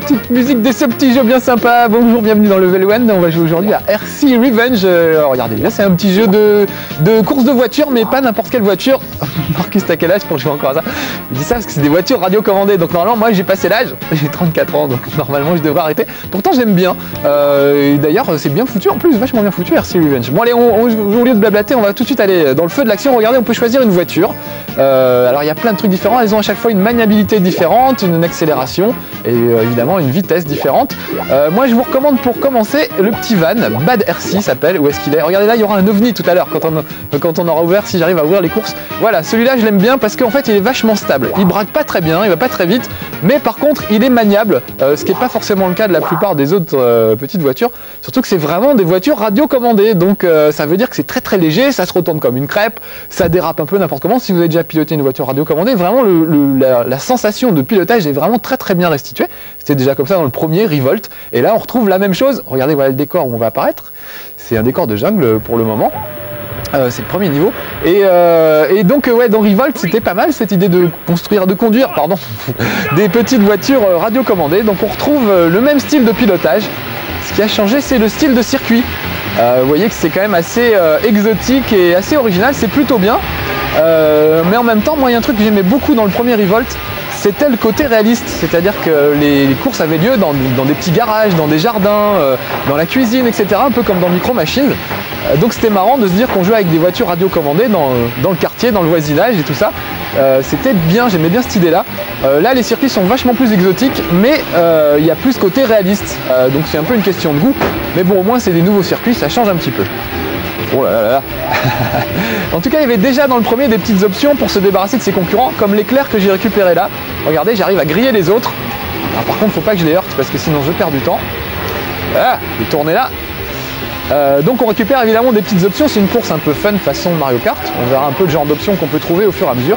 petite musique de ce petit jeu bien sympa. Bonjour, bienvenue dans Level 1. On va jouer aujourd'hui à RC Revenge. Regardez bien, c'est un petit jeu de course de voiture, mais pas n'importe quelle voiture. Marcus, t'as quel âge pour jouer encore à ça? Je dis ça parce que c'est des voitures radiocommandées. Donc normalement, moi j'ai passé l'âge. J'ai 34 ans, donc normalement je devrais arrêter. Pourtant j'aime bien. D'ailleurs, c'est bien foutu en plus, vachement bien foutu RC Revenge. Bon allez, au lieu de blablater, on va tout de suite aller dans le feu de l'action. Regardez, on peut choisir une voiture. Alors il y a plein de trucs différents. Elles ont à chaque fois une maniabilité différente, une accélération et évidemment une vitesse différente. Moi je vous recommande pour commencer le petit van, Bad RC s'appelle. Où est-ce qu'il est? Regardez là, il y aura un ovni tout à l'heure quand on aura ouvert, si j'arrive à ouvrir les courses. Voilà, celui-là je l'aime bien parce qu'en fait il est vachement stable. Il braque pas très bien, il va pas très vite, mais par contre il est maniable, ce qui n'est pas forcément le cas de la plupart des autres petites voitures. Surtout que c'est vraiment des voitures radiocommandées, donc ça veut dire que c'est très très léger, ça se retourne comme une crêpe, ça dérape un peu n'importe comment. Si vous avez déjà piloté une voiture radiocommandée, vraiment la sensation de pilotage est vraiment très très bien restituée. C'était déjà comme ça dans le premier Revolt, et là on retrouve la même chose. Regardez, voilà le décor où on va apparaître. C'est un décor de jungle pour le moment. C'est le premier niveau. Et donc ouais, dans Revolt c'était pas mal cette idée de conduire des petites voitures radiocommandées. Donc on retrouve le même style de pilotage. Ce qui a changé, c'est le style de circuit. Vous voyez que c'est quand même assez exotique et assez original, c'est plutôt bien. Mais en même temps, moi il y a un truc que j'aimais beaucoup dans le premier Revolt, c'était le côté réaliste. C'est-à-dire que les courses avaient lieu dans des petits garages, dans des jardins, dans la cuisine, etc. Un peu comme dans Micro Machines. Donc c'était marrant de se dire qu'on jouait avec des voitures radiocommandées dans le quartier, dans le voisinage et tout ça. C'était bien, j'aimais bien cette idée-là. Là les circuits sont vachement plus exotiques, mais il y a plus ce côté réaliste. Donc c'est un peu une question de goût. Mais bon, au moins c'est des nouveaux circuits, ça change un petit peu. Oh là là là. En tout cas, il y avait déjà dans le premier des petites options pour se débarrasser de ses concurrents, comme l'éclair que j'ai récupéré là. Regardez, j'arrive à griller les autres. Alors, par contre, faut pas que je les heurte parce que sinon je perds du temps. Voilà, je vais tourner là. Donc on récupère évidemment des petites options. C'est une course un peu fun façon Mario Kart. On verra un peu le genre d'options qu'on peut trouver au fur et à mesure.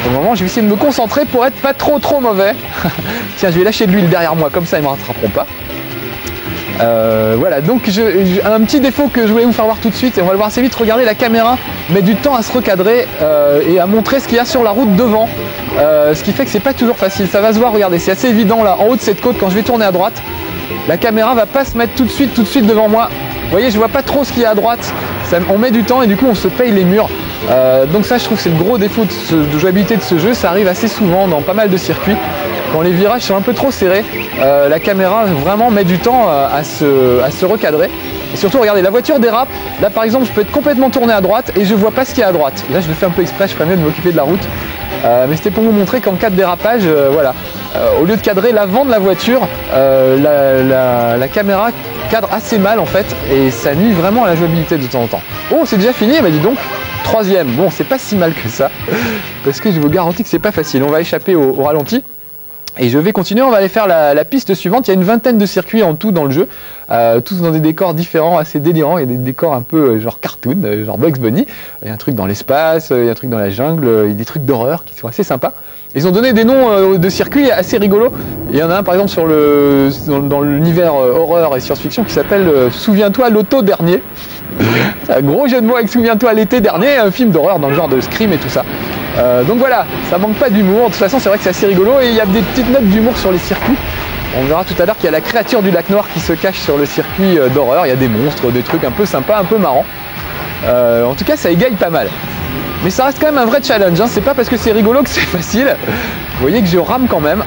Au moment, je vais essayer de me concentrer pour être pas trop mauvais. Tiens, je vais lâcher de l'huile derrière moi, comme ça ils ne me rattraperont pas. Voilà, donc un petit défaut que je voulais vous faire voir tout de suite, et on va le voir assez vite. Regardez, la caméra met du temps à se recadrer et à montrer ce qu'il y a sur la route devant, ce qui fait que c'est pas toujours facile. Ça va se voir, regardez, c'est assez évident là en haut de cette côte. Quand je vais tourner à droite, la caméra va pas se mettre tout de suite devant moi. Vous voyez, je vois pas trop ce qu'il y a à droite. On met du temps et du coup on se paye les murs. Donc ça, je trouve que c'est le gros défaut de jouabilité de ce jeu. Ça arrive assez souvent dans pas mal de circuits. Quand les virages sont un peu trop serrés, la caméra vraiment met du temps à se recadrer. Et surtout, regardez, la voiture dérape. Là, par exemple, je peux être complètement tourné à droite et je vois pas ce qu'il y a à droite. Là, je le fais un peu exprès, je ferais mieux de m'occuper de la route. Mais c'était pour vous montrer qu'en cas de dérapage, voilà, au lieu de cadrer l'avant de la voiture, la caméra cadre assez mal en fait, et ça nuit vraiment à la jouabilité de temps en temps. Oh, c'est déjà fini, bah dis donc. Troisième, bon, c'est pas si mal que ça, parce que je vous garantis que c'est pas facile. On va échapper au ralenti. Et je vais continuer, on va aller faire la piste suivante. Il y a une vingtaine de circuits en tout dans le jeu, tous dans des décors différents, assez délirants. Il y a des décors un peu genre cartoon, genre Bugs Bunny. Il y a un truc dans l'espace, il y a un truc dans la jungle, il y a des trucs d'horreur qui sont assez sympas. Ils ont donné des noms de circuits assez rigolos. Il y en a un par exemple dans l'univers horreur et science-fiction qui s'appelle Souviens-toi l'auto dernier. C'est un gros jeu de mots avec Souviens-toi l'été dernier, un film d'horreur dans le genre de Scream et tout ça. Donc voilà, ça manque pas d'humour. De toute façon, c'est vrai que c'est assez rigolo et il y a des petites notes d'humour sur les circuits. On verra tout à l'heure qu'il y a la créature du lac noir qui se cache sur le circuit d'horreur. Il y a des monstres, des trucs un peu sympas, un peu marrants. En tout cas, ça égaye pas mal. Mais ça reste quand même un vrai challenge, hein. C'est pas parce que c'est rigolo que c'est facile. Vous voyez que je rame quand même.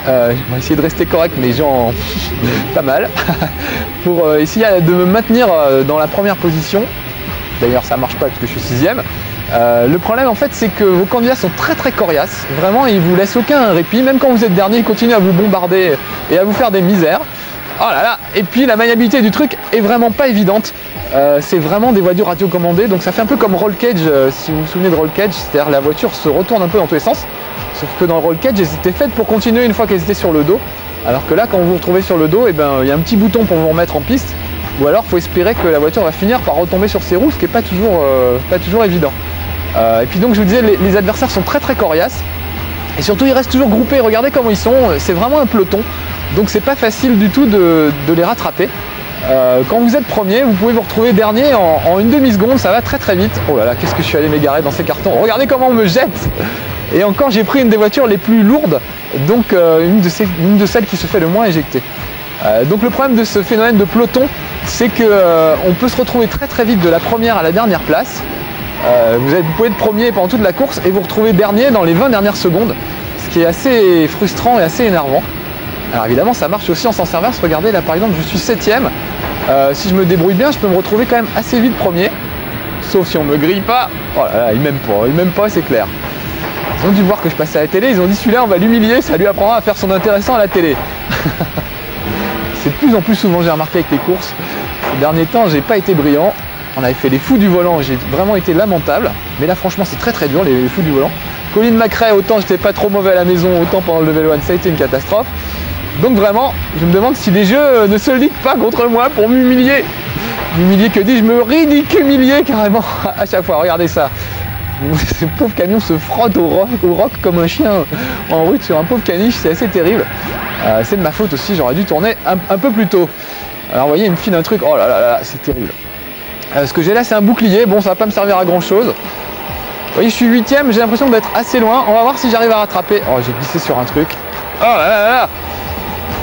Je vais essayer de rester correct, mais genre pas mal. Pour essayer de me maintenir dans la première position. D'ailleurs, ça marche pas parce que je suis 6ème. Le problème en fait, c'est que vos candidats sont très coriaces. Vraiment, ils vous laissent aucun répit. Même quand vous êtes dernier, ils continuent à vous bombarder et à vous faire des misères. Oh là là. Et puis la maniabilité du truc est vraiment pas évidente. C'est vraiment des voitures radiocommandées, donc ça fait un peu comme Roll Cage, si vous vous souvenez de Roll Cage, c'est-à-dire la voiture se retourne un peu dans tous les sens. Sauf que dans le Roll Cage, elles étaient faites pour continuer une fois qu'elles étaient sur le dos. Alors que là, quand vous vous retrouvez sur le dos, il y a un petit bouton pour vous remettre en piste. Ou alors, il faut espérer que la voiture va finir par retomber sur ses roues, ce qui n'est pas toujours évident. Et puis donc, je vous disais, les adversaires sont très coriaces. Et surtout, ils restent toujours groupés. Regardez comment ils sont. C'est vraiment un peloton. Donc, c'est pas facile du tout de les rattraper. Quand vous êtes premier, vous pouvez vous retrouver dernier en une demi-seconde. Ça va très vite. Oh là là, qu'est-ce que je suis allé m'égarer dans ces cartons. Regardez comment on me jette. Et encore, j'ai pris une des voitures les plus lourdes, donc une de celles qui se fait le moins éjecter. Donc le problème de ce phénomène de peloton, c'est qu'on peut se retrouver très très vite de la première à la dernière place. Vous pouvez être premier pendant toute la course et vous retrouver dernier dans les 20 dernières secondes, ce qui est assez frustrant et assez énervant. Alors évidemment ça marche aussi en sens inverse, regardez là par exemple je suis 7ème, si je me débrouille bien je peux me retrouver quand même assez vite premier, sauf si on me grille pas. Oh là là, il m'aime pas, c'est clair. Ils ont dû voir que je passais à la télé, ils ont dit celui-là on va l'humilier, ça lui apprendra à faire son intéressant à la télé. C'est de plus en plus souvent j'ai remarqué avec les courses, ces derniers temps j'ai pas été brillant, on avait fait les fous du volant, j'ai vraiment été lamentable, mais là franchement c'est très très dur les fous du volant. Colin McRae, autant j'étais pas trop mauvais à la maison, autant pendant le level 1 ça a été une catastrophe. Donc vraiment, je me demande si les jeux ne se liguent pas contre moi pour m'humilier. M'humilier que dis-je, me ridiculiser carrément à chaque fois, regardez ça. Ce pauvre camion se frotte au roc comme un chien en route sur un pauvre caniche, c'est assez terrible. C'est de ma faute aussi, j'aurais dû tourner un peu plus tôt. Alors vous voyez, il me file un truc, oh là là là, c'est terrible. Ce que j'ai là c'est un bouclier, bon ça va pas me servir à grand chose. Vous voyez, je suis 8ème, j'ai l'impression d'être assez loin, on va voir si j'arrive à rattraper. Oh, j'ai glissé sur un truc. Oh là là là.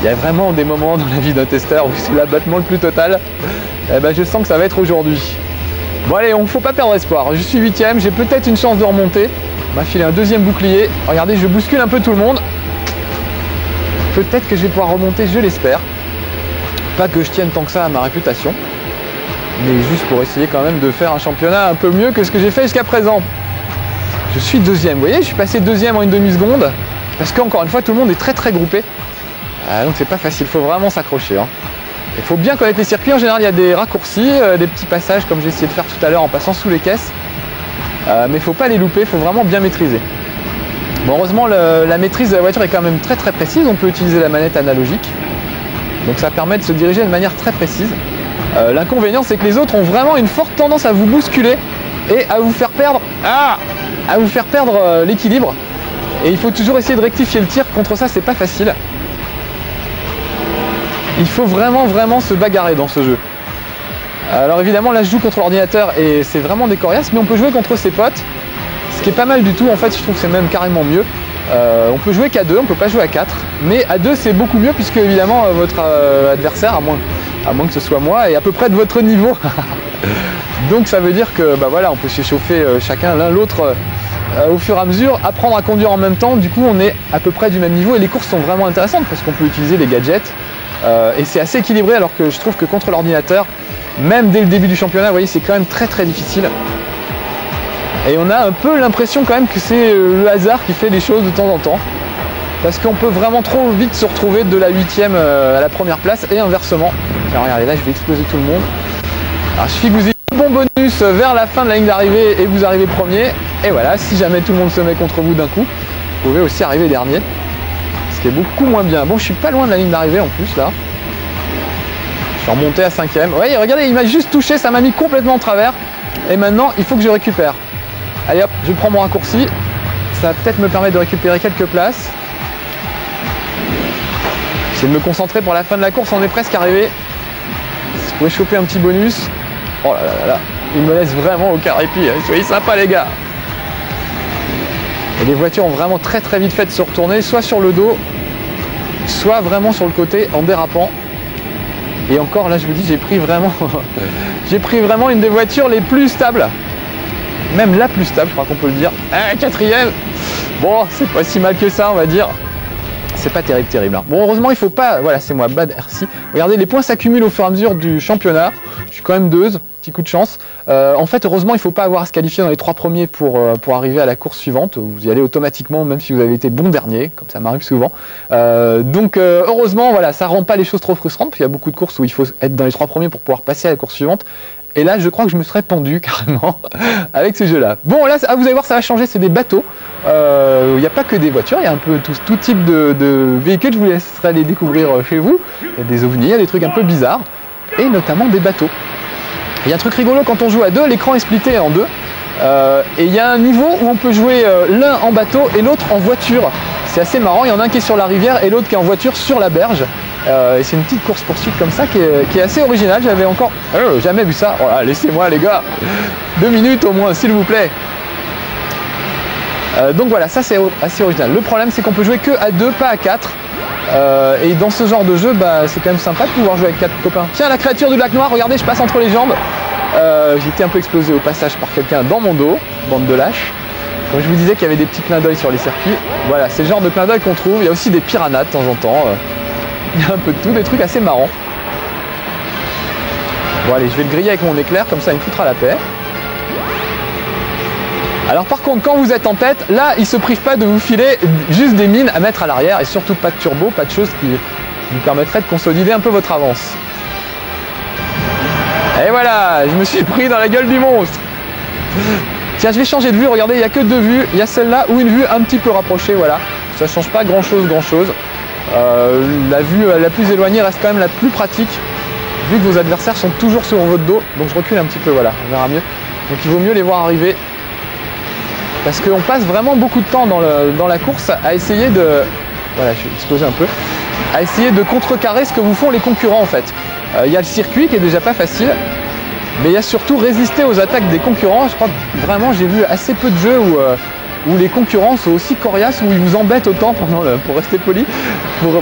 Il y a vraiment des moments dans la vie d'un testeur où c'est l'abattement le plus total. Eh ben, je sens que ça va être aujourd'hui. Bon allez, on ne faut pas perdre espoir. Je suis 8ème, j'ai peut-être une chance de remonter. On m'a filé un deuxième bouclier. Regardez, je bouscule un peu tout le monde. Peut-être que je vais pouvoir remonter, je l'espère. Pas que je tienne tant que ça à ma réputation, mais juste pour essayer quand même de faire un championnat un peu mieux que ce que j'ai fait jusqu'à présent. Je suis deuxième, vous voyez, je suis passé deuxième en une demi-seconde, parce qu'encore une fois, tout le monde est très très groupé. Donc c'est pas facile, il faut vraiment s'accrocher. Il faut bien connaître les circuits, en général il y a des raccourcis, des petits passages comme j'ai essayé de faire tout à l'heure en passant sous les caisses. Mais il ne faut pas les louper, il faut vraiment bien maîtriser. Bon, heureusement la maîtrise de la voiture est quand même très très précise, on peut utiliser la manette analogique. Donc ça permet de se diriger de manière très précise. L'inconvénient c'est que les autres ont vraiment une forte tendance à vous bousculer et à vous faire perdre, l'équilibre. Et il faut toujours essayer de rectifier le tir, contre ça c'est pas facile. Il faut vraiment se bagarrer dans ce jeu. Alors évidemment là je joue contre l'ordinateur et c'est vraiment des coriaces, mais on peut jouer contre ses potes, ce qui est pas mal du tout en fait, je trouve que c'est même carrément mieux. On peut jouer qu'à 2, on peut pas jouer à 4, mais à 2 c'est beaucoup mieux puisque évidemment votre adversaire, à moins que ce soit moi, est à peu près de votre niveau. Donc ça veut dire que bah voilà, on peut s'échauffer chacun l'un l'autre au fur et à mesure, apprendre à conduire en même temps, du coup on est à peu près du même niveau et les courses sont vraiment intéressantes parce qu'on peut utiliser les gadgets et c'est assez équilibré, alors que je trouve que contre l'ordinateur, même dès le début du championnat, vous voyez, c'est quand même très très difficile. Et on a un peu l'impression quand même que c'est le hasard qui fait les choses de temps en temps. Parce qu'on peut vraiment trop vite se retrouver de la 8ème à la première place et inversement. Alors regardez, là je vais exploser tout le monde. Alors il suffit que vous ayez un bon bonus vers la fin de la ligne d'arrivée et vous arrivez premier. Et voilà, si jamais tout le monde se met contre vous d'un coup, vous pouvez aussi arriver dernier. Ce qui est beaucoup moins bien. Bon, je suis pas loin de la ligne d'arrivée en plus là. Je suis remonté à 5ème. Vous voyez, regardez, il m'a juste touché, ça m'a mis complètement en travers. Et maintenant, il faut que je récupère. Allez hop, je prends mon raccourci. Ça va peut-être me permettre de récupérer quelques places. J'essaie de me concentrer pour la fin de la course, on est presque arrivé. Si vous pouvez choper un petit bonus. Oh là là là, il me laisse vraiment aucun répit. Soyez sympas les gars. Et les voitures ont vraiment très très vite fait de se retourner, soit sur le dos, soit vraiment sur le côté en dérapant. Et encore là je vous dis, j'ai pris vraiment une des voitures les plus stables. Même la plus stable, je crois qu'on peut le dire. 4ème. Bon, c'est pas si mal que ça, on va dire. C'est pas terrible. Hein. Bon, heureusement, il faut pas... Voilà, c'est moi, Bad RC. Regardez, les points s'accumulent au fur et à mesure du championnat. Je suis quand même 2, petit coup de chance. En fait, heureusement, il faut pas avoir à se qualifier dans les 3 premiers pour arriver à la course suivante. Vous y allez automatiquement, même si vous avez été bon dernier, comme ça m'arrive souvent. Donc, heureusement, voilà, ça rend pas les choses trop frustrantes. Puis il y a beaucoup de courses où il faut être dans les 3 premiers pour pouvoir passer à la course suivante. Et là, je crois que je me serais pendu carrément avec ce jeu-là. Bon, là, vous allez voir, ça va changer, c'est des bateaux. Il n'y a pas que des voitures, il y a un peu tout type de véhicules. Je vous laisserai les découvrir chez vous. Il y a des ovnis, il y a des trucs un peu bizarres, et notamment des bateaux. Il y a un truc rigolo, quand on joue à 2, l'écran est splitté en 2. Et il y a un niveau où on peut jouer l'un en bateau et l'autre en voiture. C'est assez marrant, il y en a un qui est sur la rivière et l'autre qui est en voiture sur la berge. Et c'est une petite course-poursuite comme ça qui est assez originale. J'avais encore jamais vu ça. Oh là, laissez-moi les gars, 2 minutes au moins s'il vous plaît. Donc voilà, ça c'est assez original. Le problème c'est qu'on peut jouer que à 2, pas à 4. Et dans ce genre de jeu, bah, c'est quand même sympa de pouvoir jouer avec 4 copains. Tiens, la créature du lac noir, regardez, je passe entre les jambes. J'ai été un peu explosé au passage par quelqu'un dans mon dos, bande de lâches. Comme je vous disais qu'il y avait des petits clins d'œil sur les circuits. Voilà, c'est le genre de clin d'œil qu'on trouve. Il y a aussi des piranhas de temps en temps. Il y a un peu de tout, des trucs assez marrants. Bon allez, je vais le griller avec mon éclair, comme ça il me foutra la paix. Alors par contre, quand vous êtes en tête, là, il ne se prive pas de vous filer juste des mines à mettre à l'arrière et surtout pas de turbo, pas de choses qui vous permettraient de consolider un peu votre avance. Et voilà, je me suis pris dans la gueule du monstre. Tiens, je vais changer de vue, regardez, il n'y a que 2 vues. Il y a celle-là ou une vue un petit peu rapprochée, voilà. Ça ne change pas grand-chose. La vue la plus éloignée reste quand même la plus pratique, vu que vos adversaires sont toujours sur votre dos. Donc je recule un petit peu, voilà, on verra mieux. Donc il vaut mieux les voir arriver. Parce qu'on passe vraiment beaucoup de temps dans la course à essayer de... Voilà, je vais exploser un peu. À essayer de contrecarrer ce que vous font les concurrents en fait. Il y a le circuit qui est déjà pas facile. Mais il y a surtout résister aux attaques des concurrents. Je crois que vraiment j'ai vu assez peu de jeux où les concurrents sont aussi coriaces, où ils vous embêtent autant pour rester poli.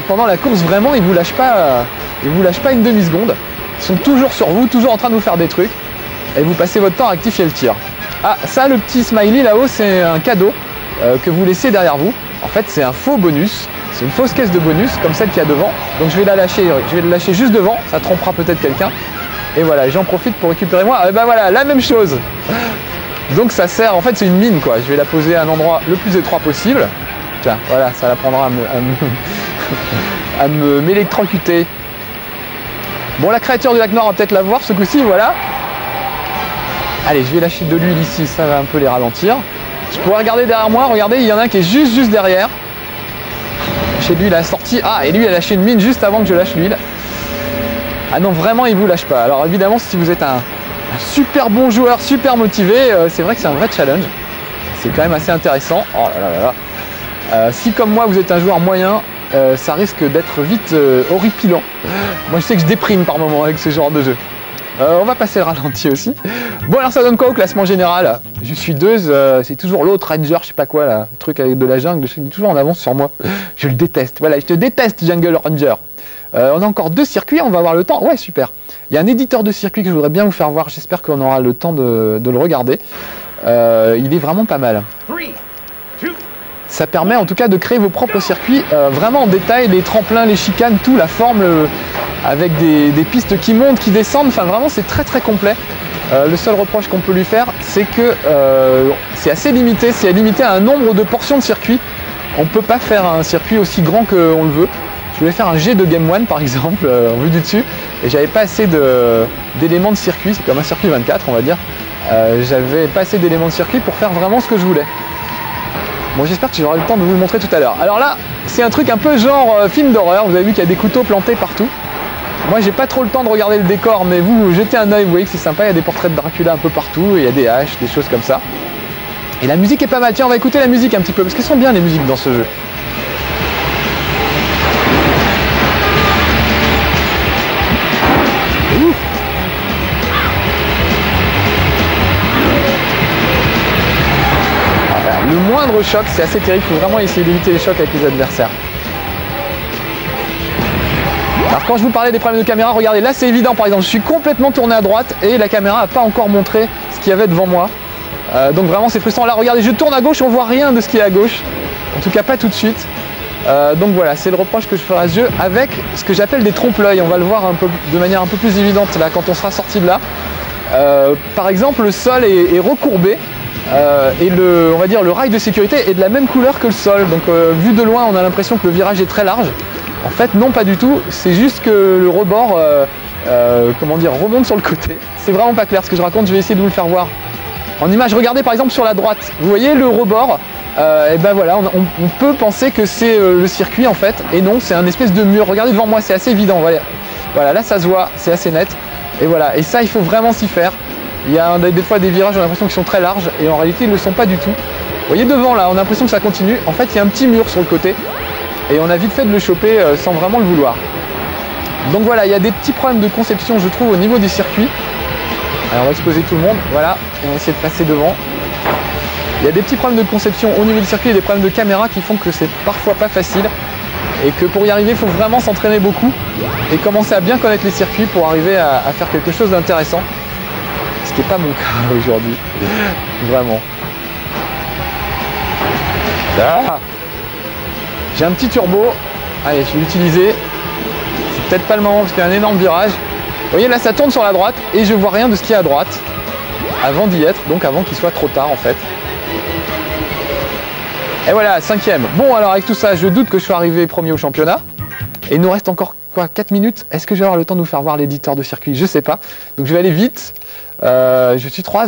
Pendant la course, vraiment, ils vous lâchent pas une demi-seconde. Ils sont toujours sur vous, toujours en train de vous faire des trucs. Et vous passez votre temps à rectifier le tir. Ah, ça, le petit smiley là-haut, c'est un cadeau que vous laissez derrière vous. En fait, c'est un faux bonus. C'est une fausse caisse de bonus, comme celle qu'il y a devant. Donc je vais le lâcher juste devant. Ça trompera peut-être quelqu'un. Et voilà, j'en profite pour récupérer moi. Et ben voilà, la même chose. Donc ça sert, en fait c'est une mine quoi. Je vais la poser à un endroit le plus étroit possible. Tiens, voilà, ça l'apprendra à m'électrocuter. Bon, la créature du lac noir, on va peut-être la voir ce coup-ci, voilà. Allez, je vais lâcher de l'huile ici, ça va un peu les ralentir. Je pourrais regarder derrière moi, regardez, il y en a un qui est juste derrière. Chez lui, il a sorti. Ah, et lui, il a lâché une mine juste avant que je lâche l'huile. Ah non, vraiment, il vous lâche pas. Alors évidemment, si vous êtes un super bon joueur, super motivé, c'est vrai que c'est un vrai challenge. C'est quand même assez intéressant. Oh là là là. Si comme moi, vous êtes un joueur moyen, ça risque d'être vite horripilant. Moi, je sais que je déprime par moment avec ce genre de jeu. On va passer le ralenti aussi. Bon, alors ça donne quoi au classement général? Je suis 2, c'est toujours l'autre Ranger, je sais pas quoi, là, le truc avec de la jungle, je suis toujours en avance sur moi. Je le déteste. Voilà, je te déteste, Jungle Ranger. On a encore 2 circuits, on va avoir le temps. Ouais, super. Il y a un éditeur de circuit que je voudrais bien vous faire voir. J'espère qu'on aura le temps de le regarder. Il est vraiment pas mal. Ça permet en tout cas de créer vos propres circuits vraiment en détail, les tremplins, les chicanes, tout, la forme, avec des pistes qui montent, qui descendent. Enfin, vraiment, c'est très très complet. Le seul reproche qu'on peut lui faire, c'est que c'est assez limité. C'est limité à un nombre de portions de circuit. On ne peut pas faire un circuit aussi grand qu'on le veut. Je voulais faire un G de Game One par exemple, en vue du dessus, et j'avais pas assez d'éléments de circuit, c'est comme un circuit 24 on va dire. J'avais pas assez d'éléments de circuit pour faire vraiment ce que je voulais. Bon, j'espère que j'aurai le temps de vous le montrer tout à l'heure. Alors là, c'est un truc un peu genre film d'horreur, vous avez vu qu'il y a des couteaux plantés partout. Moi j'ai pas trop le temps de regarder le décor, mais vous jetez un œil, vous voyez que c'est sympa, il y a des portraits de Dracula un peu partout, il y a des haches, des choses comme ça. Et la musique est pas mal, tiens on va écouter la musique un petit peu, parce qu'elles sont bien les musiques dans ce jeu. Le moindre choc, c'est assez terrible, il faut vraiment essayer d'éviter les chocs avec les adversaires. Alors quand je vous parlais des problèmes de caméra, regardez, là c'est évident, par exemple, je suis complètement tourné à droite et la caméra n'a pas encore montré ce qu'il y avait devant moi. Donc vraiment c'est frustrant. Là regardez, je tourne à gauche, on voit rien de ce qui est à gauche. En tout cas pas tout de suite. Donc voilà, c'est le reproche que je ferai à ce jeu avec ce que j'appelle des trompe-l'œil. On va le voir un peu, de manière un peu plus évidente là quand on sera sorti de là. Par exemple, le sol est recourbé. Et on va dire le rail de sécurité est de la même couleur que le sol, donc vu de loin on a l'impression que le virage est très large. En fait non, pas du tout, c'est juste que le rebord comment dire, remonte sur le côté. C'est vraiment pas clair ce que je raconte, je vais essayer de vous le faire voir en image. Regardez par exemple sur la droite, vous voyez le rebord, et ben voilà, on peut penser que c'est le circuit en fait, et non, c'est un espèce de mur. Regardez devant moi, c'est assez évident, voilà, là ça se voit, c'est assez net, et voilà, et ça il faut vraiment s'y faire. Il y a des fois des virages, on a l'impression qu'ils sont très larges et en réalité ils ne le sont pas du tout. Vous voyez devant là, on a l'impression que ça continue. En fait, il y a un petit mur sur le côté et on a vite fait de le choper sans vraiment le vouloir. Donc voilà, il y a des petits problèmes de conception, je trouve, au niveau du circuit. Alors on va exposer tout le monde, voilà, et on va essayer de passer devant. Il y a des petits problèmes de conception au niveau du circuit et des problèmes de caméra qui font que c'est parfois pas facile. Et que pour y arriver, il faut vraiment s'entraîner beaucoup et commencer à bien connaître les circuits pour arriver à faire quelque chose d'intéressant. Ce qui n'est pas mon cas aujourd'hui. Vraiment. Ah, j'ai un petit turbo. Allez, je vais l'utiliser. C'est peut-être pas le moment parce qu'il y a un énorme virage. Vous voyez, là, ça tourne sur la droite et je vois rien de ce qu'il y a à droite avant d'y être, donc avant qu'il soit trop tard en fait. Et voilà, 5e. Bon, alors avec tout ça, je doute que je sois arrivé premier au championnat. Et il nous reste encore quoi, 4 minutes. Est-ce que je vais avoir le temps de vous faire voir l'éditeur de circuit? Je sais pas. Donc je vais aller vite. Je suis 3.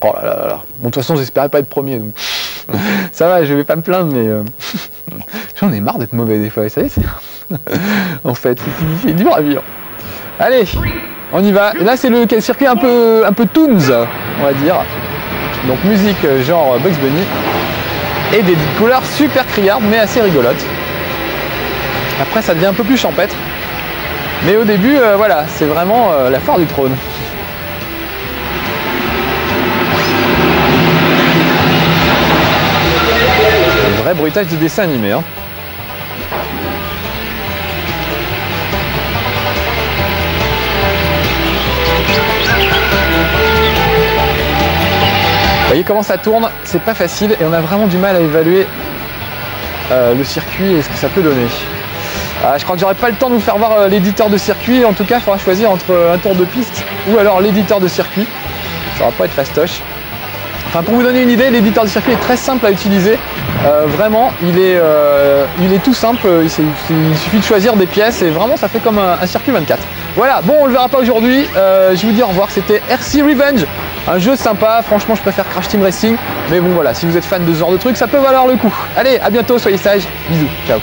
Oh là là là. Bon, de toute façon, j'espérais pas être premier. Donc... ça va, je vais pas me plaindre, mais j'en ai marre d'être mauvais des fois. Vous savez, c'est en fait, c'est dur à vivre. Allez, on y va. Et là, c'est le circuit un peu Toons, on va dire. Donc musique genre Bugs Bunny. Et des couleurs super criardes mais assez rigolotes. Après ça devient un peu plus champêtre. Mais au début, voilà, c'est vraiment la foire du trône. Un vrai bruitage de dessin animé. Hein. Vous voyez comment ça tourne, c'est pas facile et on a vraiment du mal à évaluer le circuit et ce que ça peut donner. Je crois que j'aurai pas le temps de vous faire voir l'éditeur de circuit, en tout cas il faudra choisir entre un tour de piste ou alors l'éditeur de circuit. Ça va pas être fastoche. Enfin, pour vous donner une idée, l'éditeur de circuit est très simple à utiliser. Vraiment, il est tout simple, il suffit de choisir des pièces et vraiment ça fait comme un circuit 24. Voilà, bon on le verra pas aujourd'hui, je vous dis au revoir, c'était RC Revenge. Un jeu sympa, franchement je préfère Crash Team Racing, mais bon voilà, si vous êtes fan de ce genre de trucs, ça peut valoir le coup. Allez, à bientôt, soyez sages, bisous, ciao.